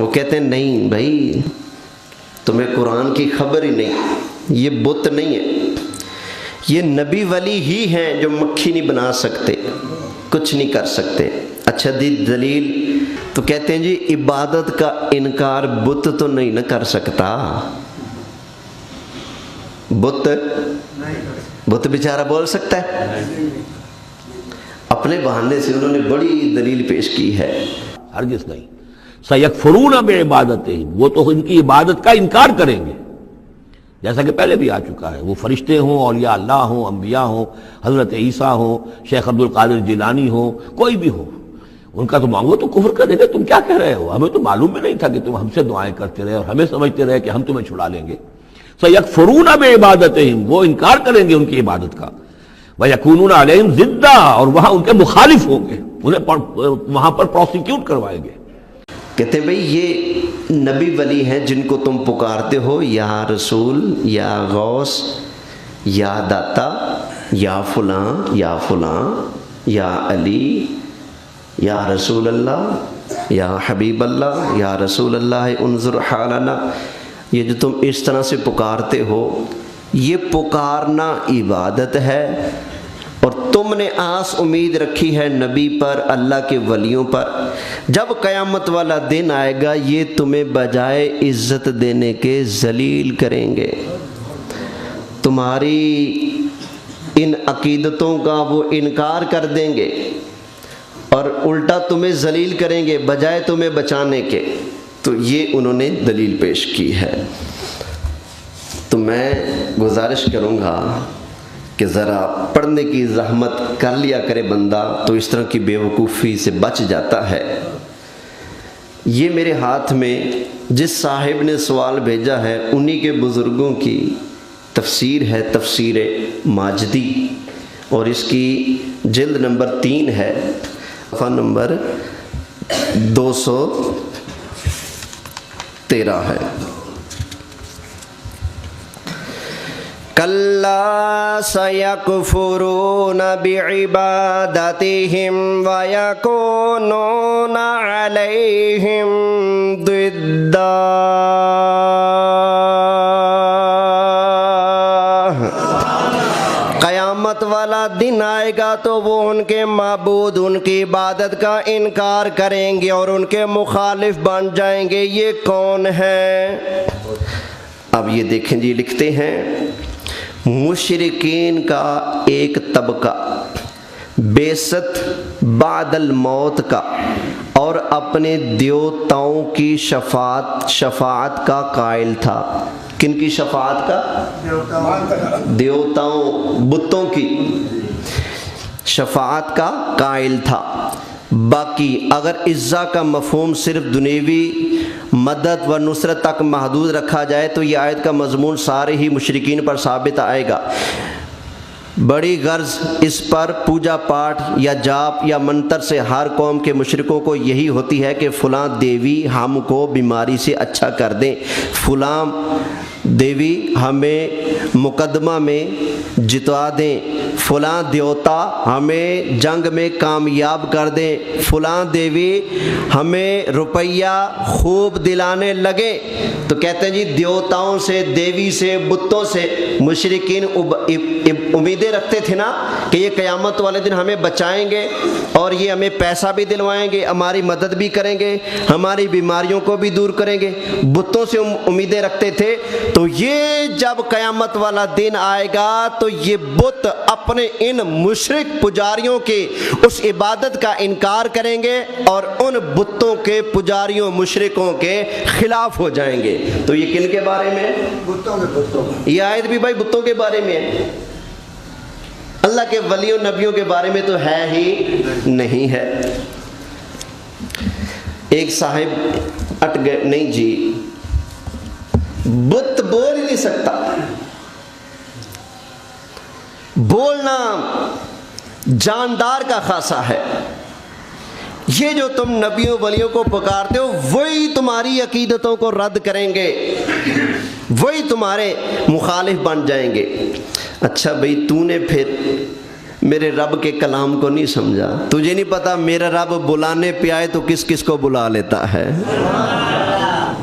وہ کہتے ہیں نہیں بھائی تمہیں قرآن کی خبر ہی نہیں، یہ بت نہیں ہے، یہ نبی ولی ہی ہیں جو مکھی نہیں بنا سکتے، کچھ نہیں کر سکتے۔ اچھا دلیل؟ تو کہتے ہیں جی عبادت کا انکار بت تو نہیں نہ کر سکتا، بت بیچارہ بول سکتا ہے؟ اپنے بہانے سے انہوں نے بڑی دلیل پیش کی ہے۔ ہرگز نہیں۔ سَيَكْفُرُونَ بِعِبَادَتِهِمْ، وہ تو ان کی عبادت کا انکار کریں گے، جیسا کہ پہلے بھی آ چکا ہے، وہ فرشتے ہوں، اولیاء اللہ ہوں، انبیاء ہوں، حضرت عیسیٰ ہوں، شیخ عبد القادر جیلانی ہوں، کوئی بھی ہو، ان کا تو مانگو تو کفر کر دے گا۔ تم کیا کہہ رہے ہو؟ ہمیں تو معلوم بھی نہیں تھا کہ تم ہم سے دعائیں کرتے رہے اور ہمیں سمجھتے رہے کہ ہم تمہیں چھڑا لیں گے۔ سَيَكْفُرُونَ بِعِبَادَتِهِمْ، وہ انکار کریں گے ان کی عبادت کا۔ وَيَكُونُونَ عَلَيْهِمْ ضِدًّا، اور وہاں ان کے مخالف ہوں گے، انہیں وہاں پر پروسیکیوٹ کروائیں گے۔ کہتے ہیں بھئی یہ نبی ولی ہیں جن کو تم پکارتے ہو یا رسول یا غوث یا داتا یا فلاں یا فلاں یا علی یا رسول اللہ یا حبیب اللہ یا رسول اللہ انظر حالنا، یہ جو تم اس طرح سے پکارتے ہو یہ پکارنا عبادت ہے، اور تم نے آس امید رکھی ہے نبی پر، اللہ کے ولیوں پر۔ جب قیامت والا دن آئے گا یہ تمہیں بجائے عزت دینے کے ذلیل کریں گے، تمہاری ان عقیدتوں کا وہ انکار کر دیں گے اور الٹا تمہیں ذلیل کریں گے بجائے تمہیں بچانے کے۔ تو یہ انہوں نے دلیل پیش کی ہے۔ تو میں گزارش کروں گا کہ ذرا پڑھنے کی زحمت کر لیا کرے بندہ، تو اس طرح کی بے وقوفی سے بچ جاتا ہے۔ یہ میرے ہاتھ میں جس صاحب نے سوال بھیجا ہے انہی کے بزرگوں کی تفسیر ہے، تفسیر ماجدی، اور اس کی جلد نمبر 3 ہے، صفحہ نمبر 213 ہے۔ کَلَّا سَيَكْفُرُونَ بِعِبَادَتِهِمْ وَيَكُونُونَ عَلَيْهِمْ ضِدًّا۔ قیامت والا دن آئے گا تو وہ ان کے معبود ان کی عبادت کا انکار کریں گے اور ان کے مخالف بن جائیں گے۔ یہ کون ہے؟ اب یہ دیکھیں جی، لکھتے ہیں مشرکین کا ایک طبقہ بعثت بعد الموت کا اور اپنے دیوتاؤں کی شفاعت کا قائل تھا۔ کن کی شفاعت کا؟ دیوتاؤں، بتوں کی شفاعت کا قائل تھا۔ باقی اگر عزا کا مفہوم صرف دنیوی مدد و نصرت تک محدود رکھا جائے تو یہ آیت کا مضمون سارے ہی مشرکین پر ثابت آئے گا۔ بڑی غرض اس پر پوجا پاٹ یا جاپ یا منتر سے ہر قوم کے مشرکوں کو یہی ہوتی ہے کہ فلاں دیوی ہم کو بیماری سے اچھا کر دیں، فلاں دیوی ہمیں مقدمہ میں جتوا دیں، فلاں دیوتا ہمیں جنگ میں کامیاب کر دیں، فلاں دیوی ہمیں روپیہ خوب دلانے لگے۔ تو کہتے ہیں جی دیوتاؤں سے، دیوی سے، بتوں سے مشرکین امیدیں رکھتے تھے نا کہ یہ قیامت والے دن ہمیں بچائیں گے اور یہ ہمیں پیسہ بھی دلوائیں گے، ہماری مدد بھی کریں گے، ہماری بیماریوں کو بھی دور کریں گے۔ بتوں سے امیدیں رکھتے تھے۔ تو یہ جب قیامت والا دن آئے گا تو یہ بت اپنے ان مشرک پجاریوں کے اس عبادت کا انکار کریں گے اور ان بتوں کے پجاریوں مشرکوں کے خلاف ہو جائیں گے۔ تو یہ کن کے بارے میں؟ بتوں کے۔ یہ آیت بھی بھائی بتوں کے بارے میں ہے، اللہ کے ولیوں نبیوں کے بارے میں تو ہے ہی نہیں ہے۔ ایک صاحب اٹ گئے، نہیں جی بت بول ہی نہیں سکتا، بولنا جاندار کا خاصہ ہے۔ یہ جو تم نبیوں ولیوں کو پکارتے ہو وہی تمہاری عقیدتوں کو رد کریں گے، وہی تمہارے مخالف بن جائیں گے۔ اچھا بھئی تو نے پھر میرے رب کے کلام کو نہیں سمجھا، تجھے نہیں پتا میرا رب بلانے پہ آئے تو کس کس کو بلا لیتا ہے۔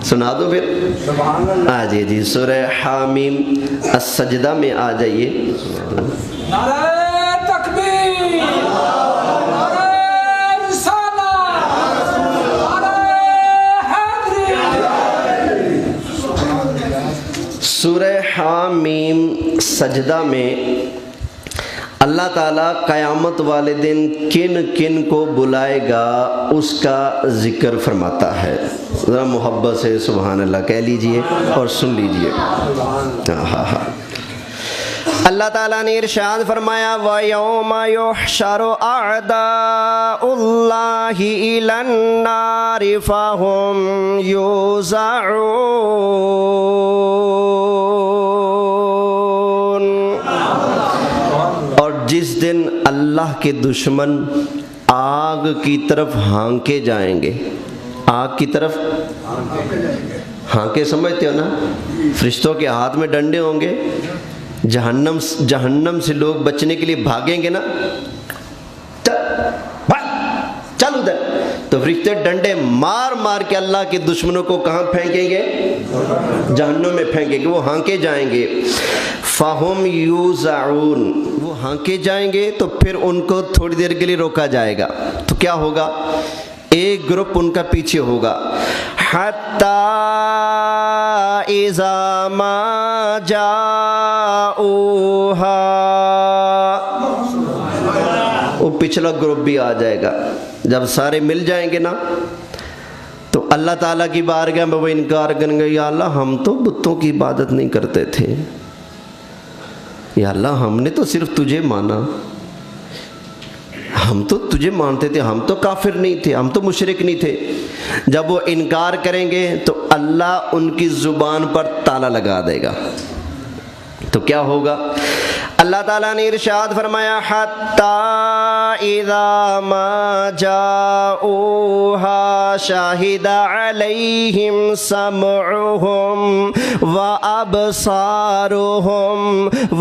سنا دو پھر؟ آ جی سورہ حامیم السجدہ میں آ جائیے. نعرہ تکبیر، نعرہ رسالت، نعرہ حیدری. سورہ حامیم سجدہ میں اللہ تعالیٰ قیامت والے دن کن کن کو بلائے گا اس کا ذکر فرماتا ہے. ذرا محبت سے سبحان اللہ کہہ لیجئے اور سن لیجئے. اللہ تعالیٰ نے ارشاد فرمایا وَيَوْمَ يُحْشَرُ أَعْدَاءُ اللَّهِ إِلَى النَّارِ فَهُمْ يُوزَعُونَ. اور جس دن اللہ کے دشمن آگ کی طرف ہانکے جائیں گے. آگ کی طرف ہانکے سمجھتے ہو نا؟ فرشتوں کے ہاتھ میں ڈنڈے ہوں گے. جہنم سے لوگ بچنے کے لیے بھاگیں گے نا, چل ادھر, تو فرشتے ڈنڈے مار مار کے اللہ کے دشمنوں کو کہاں پھینکیں گے؟ جہنم میں پھینکیں گے. وہ ہانکے جائیں گے. فَهُمْ يُوزَعُونَ, وہ ہانکے جائیں گے تو پھر ان کو تھوڑی دیر کے لیے روکا جائے گا. تو کیا ہوگا؟ ایک گروپ ان کا پیچھے ہوگا. حَتَّى إِذَا مَا جَاءُوهَا, وہ پچھلا گروپ بھی آ جائے گا. جب سارے مل جائیں گے نا تو اللہ تعالیٰ کی بارگاہ میں وہ انکار کریں گے, یا اللہ ہم تو بتوں کی عبادت نہیں کرتے تھے, یا اللہ ہم نے تو صرف تجھے مانا, ہم تو تجھے مانتے تھے, ہم تو کافر نہیں تھے, ہم تو مشرک نہیں تھے. جب وہ انکار کریں گے تو اللہ ان کی زبان پر تالا لگا دے گا. تو کیا ہوگا؟ اللہ تعالیٰ نے ارشاد فرمایا حَتَّى إِذَا مَا جَاءُوهَا شَهِدَ عَلَيْهِمْ سَمْعُهُمْ وَأَبْصَارُهُمْ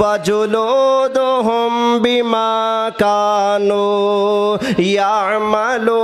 وَجُلُودُهُمْ بِمَا كَانُوا يَعْمَلُونَ.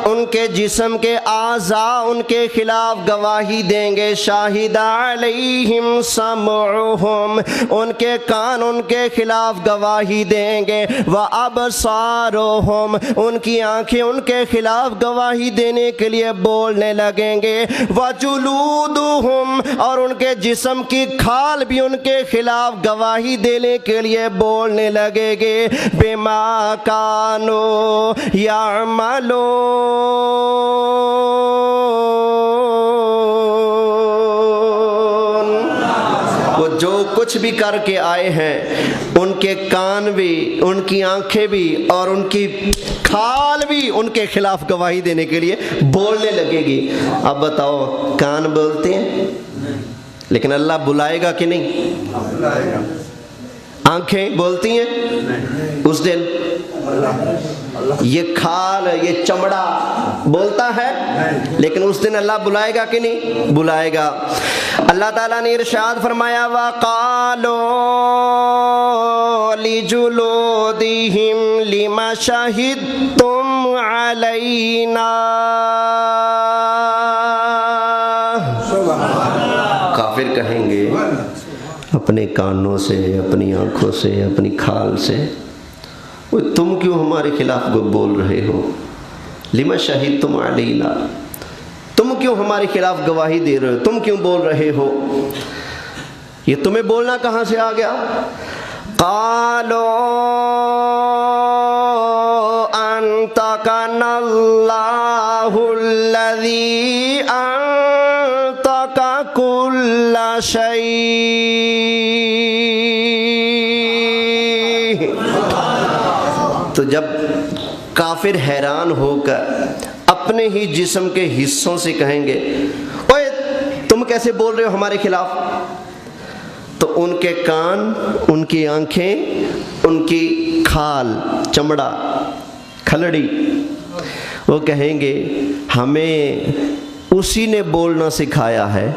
ان کے جسم کے اعضاء ان کے خلاف گواہی دیں گے. شاہد علیہم سمعہم, ان کے کان ان کے خلاف گواہی دیں گے. وابصارہم, ان کی آنکھیں ان کے خلاف گواہی دینے کے لیے بولنے لگیں گے. وجلودہم, اور ان کے جسم کی کھال بھی ان کے خلاف گواہی دینے کے لیے بولنے لگے گے. بما کانوا یعملون, وہ جو کچھ بھی کر کے آئے ہیں ان کے کان بھی, ان کی آنکھیں بھی اور ان کی کھال بھی ان کے خلاف گواہی دینے کے لیے بولنے لگے گی. اب بتاؤ, کان بولتے ہیں لیکن اللہ بلائے گا کہ نہیں؟ آنکھیں بولتی ہیں اس دن؟ یہ کھال, یہ چمڑا بولتا ہے لیکن اس دن اللہ بلائے گا کہ نہیں؟ بلائے گا. اللہ تعالیٰ نے ارشاد فرمایا وَقَالُوا لِجُلُودِهِمْ لِمَ شَهِدتُّمْ عَلَيْنَا, کافر کہیں گے اپنے کانوں سے, اپنی آنکھوں سے, اپنی کھال سے, تم کیوں ہمارے خلاف بول رہے ہو؟ لما شہدتم علینا, تم کیوں ہمارے خلاف گواہی دے رہے ہو, تم کیوں بول رہے ہو؟ یہ تمہیں بولنا کہاں سے آ گیا؟ قالوا انطقنا اللہ الذی انطق کل شیء. تو جب کافر حیران ہو کر اپنے ہی جسم کے حصوں سے کہیں گے اوے تم کیسے بول رہے ہو ہمارے خلاف, تو ان کے کان, ان کی آنکھیں, ان کی کھال, چمڑا, کھلڑی, وہ کہیں گے ہمیں اسی نے بولنا سکھایا ہے.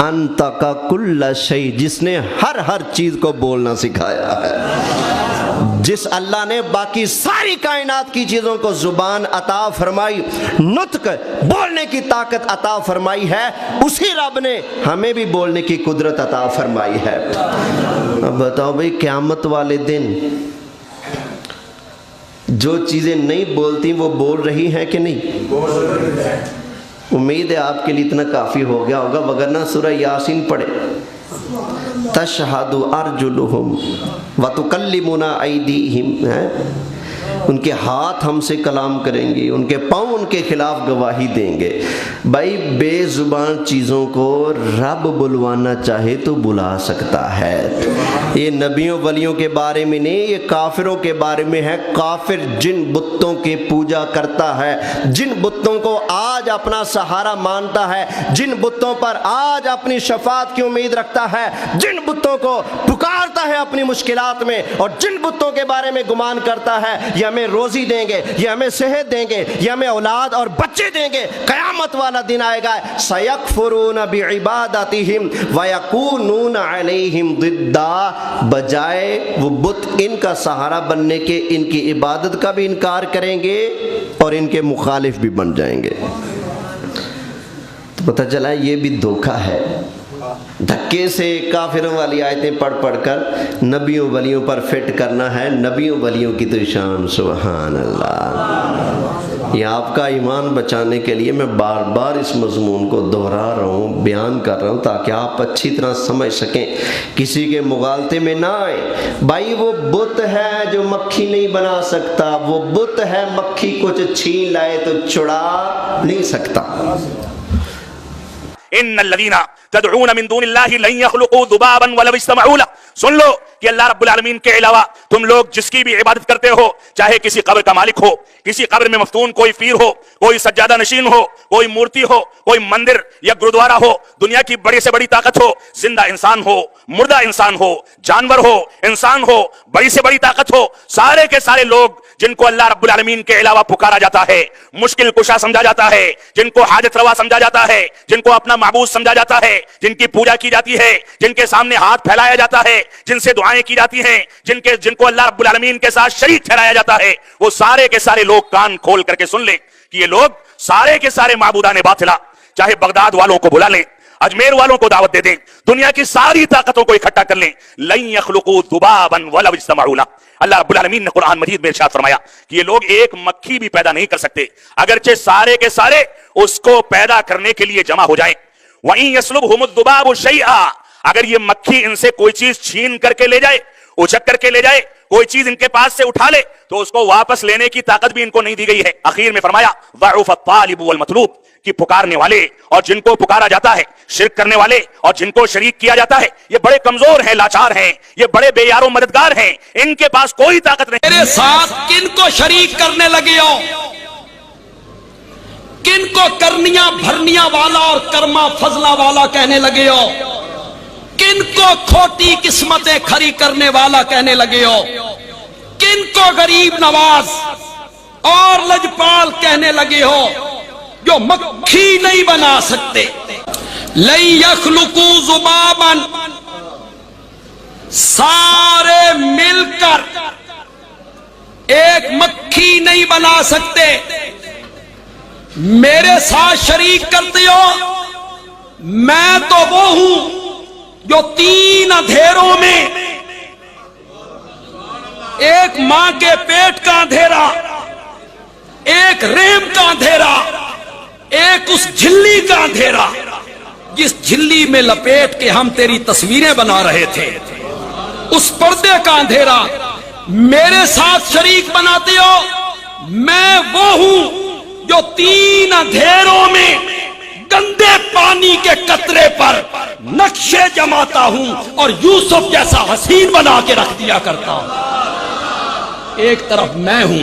انطق کل شیء, جس نے ہر چیز کو بولنا سکھایا ہے. جس اللہ نے باقی ساری کائنات کی چیزوں کو زبان عطا فرمائی، نطق بولنے کی طاقت عطا فرمائی ہے، اسی رب نے ہمیں بھی بولنے کی قدرت عطا فرمائی ہے۔ اب بتاؤ بھئی قیامت والے دن جو چیزیں نہیں بولتی وہ بول رہی ہیں کہ نہیں؟ امید ہے آپ کے لیے اتنا کافی ہو گیا ہوگا، وگرنہ سورہ یاسین پڑھے، تشہد ارجلہم وتکلمنا ایدیہم، ان کے ہاتھ ہم سے کلام کریں گے، ان کے پاؤں ان کے خلاف گواہی دیں گے۔ بھائی بے زبان چیزوں کو رب بلوانا چاہے تو بلا سکتا ہے۔ یہ نبیوں ولیوں کے بارے میں نہیں، یہ کافروں کے بارے میں ہے۔ کافر جن بتوں کی پوجا کرتا ہے، جن بتوں کو آج اپنا سہارا مانتا ہے، جن بتوں پر آج اپنی شفاعت کی امید رکھتا ہے، جن بتوں کو پکارتا ہے اپنی مشکلات میں، اور جن بتوں کے بارے میں گمان کرتا ہے یہ ہمیں روزی دیں گے، یہ ہمیں صحت دیں گے، یہ ہمیں اولاد اور بچے دیں گے، قیامت والا دن آئے گا، سَيَكْفُرُونَ بِعِبَادَتِهِمْ وَيَكُونُونَ عَلَيْهِمْ ضِدًّا، بجائے وہ بت ان کا سہارا بننے کے ان کی عبادت کا بھی انکار کریں گے اور ان کے مخالف بھی بن جائیں گے۔ تو پتہ چلا یہ بھی دھوکہ ہے۔ دھکے سے کافروں والی آیتیں پڑھ پڑھ کر نبیوں ولیوں پر فٹ کرنا ہے۔ نبیوں ولیوں کی تو شان، سبحان اللہ۔ یہ آپ کا ایمان بچانے کے لیے میں بار بار اس مضمون کو دہرا رہا ہوں، بیان کر رہا ہوں تاکہ آپ اچھی طرح سمجھ سکیں، کسی کے مغالطے میں نہ آئے۔ بھائی وہ بت ہے جو مکھی نہیں بنا سکتا، وہ بت ہے مکھی کچھ چھین لائے تو چھڑا نہیں سکتا۔ ان الذین تدعون من دون اللہ لن یخلقوا ذبابا ولو اجتمعوا لہ، سن لو کہ اللہ رب العالمین کے علاوہ تم لوگ جس کی بھی عبادت کرتے ہو، چاہے کسی قبر کا مالک ہو، کسی قبر میں مفتون کوئی پیر ہو، کوئی سجادہ نشین ہو، کوئی مورتی ہو، کوئی مندر یا گرودوارا ہو، دنیا کی بڑی سے بڑی طاقت ہو، زندہ انسان ہو، مردہ انسان ہو، جانور ہو، انسان ہو، بڑی سے بڑی طاقت ہو، سارے کے سارے لوگ جن کو اللہ رب العالمین کے علاوہ پکارا جاتا ہے، مشکل کشا سمجھا جاتا ہے، جن کو حاجت روا سمجھا جاتا ہے، جن کو اپنا معبود سمجھا جاتا ہے، جن کی پوجا کی جاتی ہے، جن کے سامنے ہاتھ پھیلایا جاتا ہے، جن سے دعائیں کی جاتی ہیں، جن کو اللہ رب العالمین کے ساتھ شریک ٹھہرایا جاتا ہے، وہ سارے کے سارے لوگ کان کھول کر کے سن لیں کہ یہ لوگ سارے کے سارے معبودان باطلا، چاہے بغداد والوں کو بلا لیں، اجمیر والوں کو دعوت دے دیں، دنیا کی ساری طاقتوں کو اکٹھا کر لیں، لن یخلقوا ذبابا ولو اجتمعوا لہ، اللہ رب العالمین نے قرآن مجید میں ارشاد فرمایا کہ یہ لوگ ایک مکھی بھی پیدا نہیں کر سکتے، اگرچہ سارے کے سارے اس کو پیدا کرنے کے لیے جمع ہو جائیں۔ وَإِن يَسْلُبْهُمُ الذُّبَابُ شَيْئًا، اگر یہ مکھی ان سے کوئی چیز چھین کر کے لے جائے، اچک کر کے لے جائے، کوئی چیز ان کے پاس سے اٹھا لے، تو اس کو واپس لینے کی طاقت بھی ان کو نہیں دی گئی ہے۔ اخیر میں فرمایا ضعف الطالب والمطلوب، کہ پکارنے والے اور جن کو پکارا جاتا ہے، شرک کرنے والے اور جن کو شریک کیا جاتا ہے، یہ بڑے کمزور ہیں، لاچار ہیں، یہ بڑے بے یار و مددگار ہیں، ان کے پاس کوئی طاقت نہیں۔ میرے ساتھ کن کو شریک کرنے لگے ہو؟ کن کو کرنیاں بھرنیاں والا اور کرما فضلہ والا کہنے لگے ہو؟ کن کو کھوٹی قسمتیں کھری کرنے والا کہنے لگے ہو؟ کن کو غریب نواز اور لجپال کہنے لگے ہو جو مکھی نہیں بنا سکتے؟ لن یخلقوا ذبابا، سارے مل کر ایک مکھی نہیں بنا سکتے، میرے ساتھ شریک کرتے ہو؟ میں تو وہ ہوں جو 3 اندھیروں میں، ایک ماں کے پیٹ کا اندھیرا، ایک رحم کا اندھیرا، ایک اس جھلی کا اندھیرا جس جھلی میں لپیٹ کے ہم تیری تصویریں بنا رہے تھے، اس پردے کا اندھیرا میرے ساتھ شریک بناتے ہو؟ میں وہ ہوں جو 3 اندھیروں میں گندے پانی کے قطرے پر نقشے جماتا ہوں اور یوسف جیسا حسین بنا کے رکھ دیا کرتا ہوں۔ ایک طرف میں ہوں،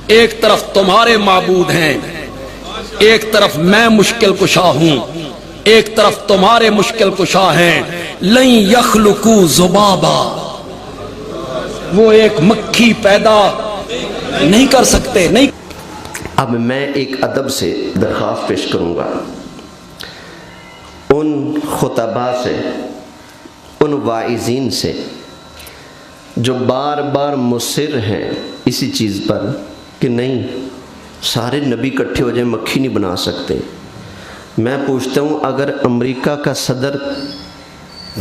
ایک طرف تمہارے معبود ہیں، ایک طرف میں مشکل کشا ہوں، ایک طرف تمہارے مشکل کشا ہیں۔ لن یخلقوا ذبابا، وہ ایک مکھی پیدا نہیں کر سکتے، نہیں۔ اب میں ایک ادب سے درخواست پیش کروں گا ان خطباء سے، ان واعظین سے جو بار بار مصر ہیں اسی چیز پر کہ نہیں سارے نبی اکٹھے ہو جائیں مکھی نہیں بنا سکتے. میں پوچھتا ہوں اگر امریکہ کا صدر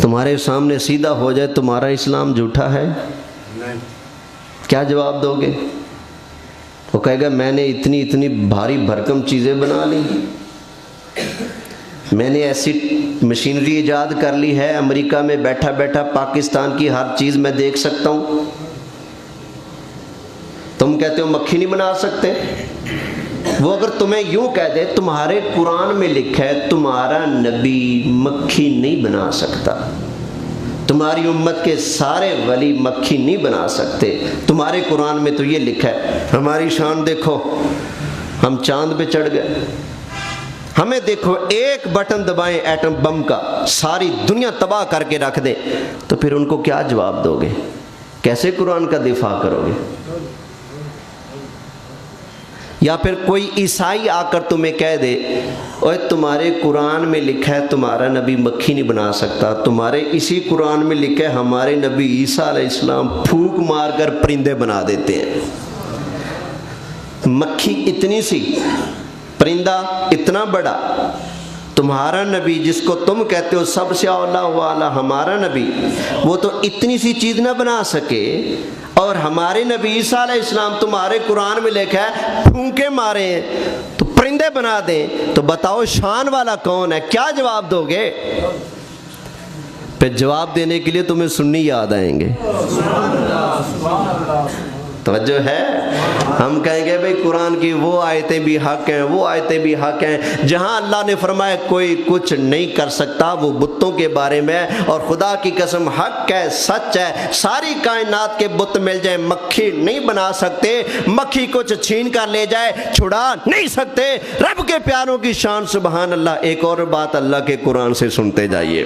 تمہارے سامنے سیدھا ہو جائے تمہارا اسلام جھوٹا ہے؟ کیا جواب دو گے؟ وہ کہے گا میں نے اتنی بھاری بھرکم چیزیں بنا لی, میں نے ایسی مشینری ایجاد کر لی ہے, امریکہ میں بیٹھا بیٹھا پاکستان کی ہر چیز میں دیکھ سکتا ہوں. تم کہتے ہو مکھی نہیں بنا سکتے. وہ اگر تمہیں یوں کہہ دے تمہارے قرآن میں لکھا ہے تمہارا نبی مکھی نہیں بنا سکتا, تمہاری امت کے سارے ولی مکھی نہیں بنا سکتے, تمہارے قرآن میں تو یہ لکھا ہے. ہماری شان دیکھو, ہم چاند پہ چڑھ گئے, ہمیں دیکھو ایک بٹن دبائیں ایٹم بم کا ساری دنیا تباہ کر کے رکھ دیں, تو پھر ان کو کیا جواب دو گے؟ کیسے قرآن کا دفاع کرو گے؟ یا پھر کوئی عیسائی آ کر تمہیں کہہ دے اوے تمہارے قرآن میں لکھا ہے تمہارا نبی مکھی نہیں بنا سکتا, تمہارے اسی قرآن میں لکھا ہے ہمارے نبی عیسیٰ علیہ السلام پھونک مار کر پرندے بنا دیتے ہیں. مکھی اتنی سی, پرندہ اتنا بڑا, تمہارا نبی جس کو تم کہتے ہو سب سے اولا والا ہمارا نبی, وہ تو اتنی سی چیز نہ بنا سکے, اور ہمارے نبی عیسیٰ علیہ السلام تمہارے قرآن میں لکھا ہے پھونکے مارے تو پرندے بنا دیں, تو بتاؤ شان والا کون ہے؟ کیا جواب دو گے؟ پھر جواب دینے کے لیے تمہیں سنی یاد آئیں گے. توجہ ہے؟ ہم کہیں گے بھئی قرآن کی وہ آیتیں بھی حق ہیں, وہ آیتیں بھی حق ہیں. جہاں اللہ نے فرمایا کوئی کچھ نہیں کر سکتا وہ بتوں کے بارے میں, اور خدا کی قسم حق ہے, سچ ہے, ساری کائنات کے بت مل جائیں مکھی نہیں بنا سکتے, مکھی کچھ چھین کر لے جائے چھڑا نہیں سکتے. رب کے پیاروں کی شان سبحان اللہ. ایک اور بات اللہ کے قرآن سے سنتے جائیے.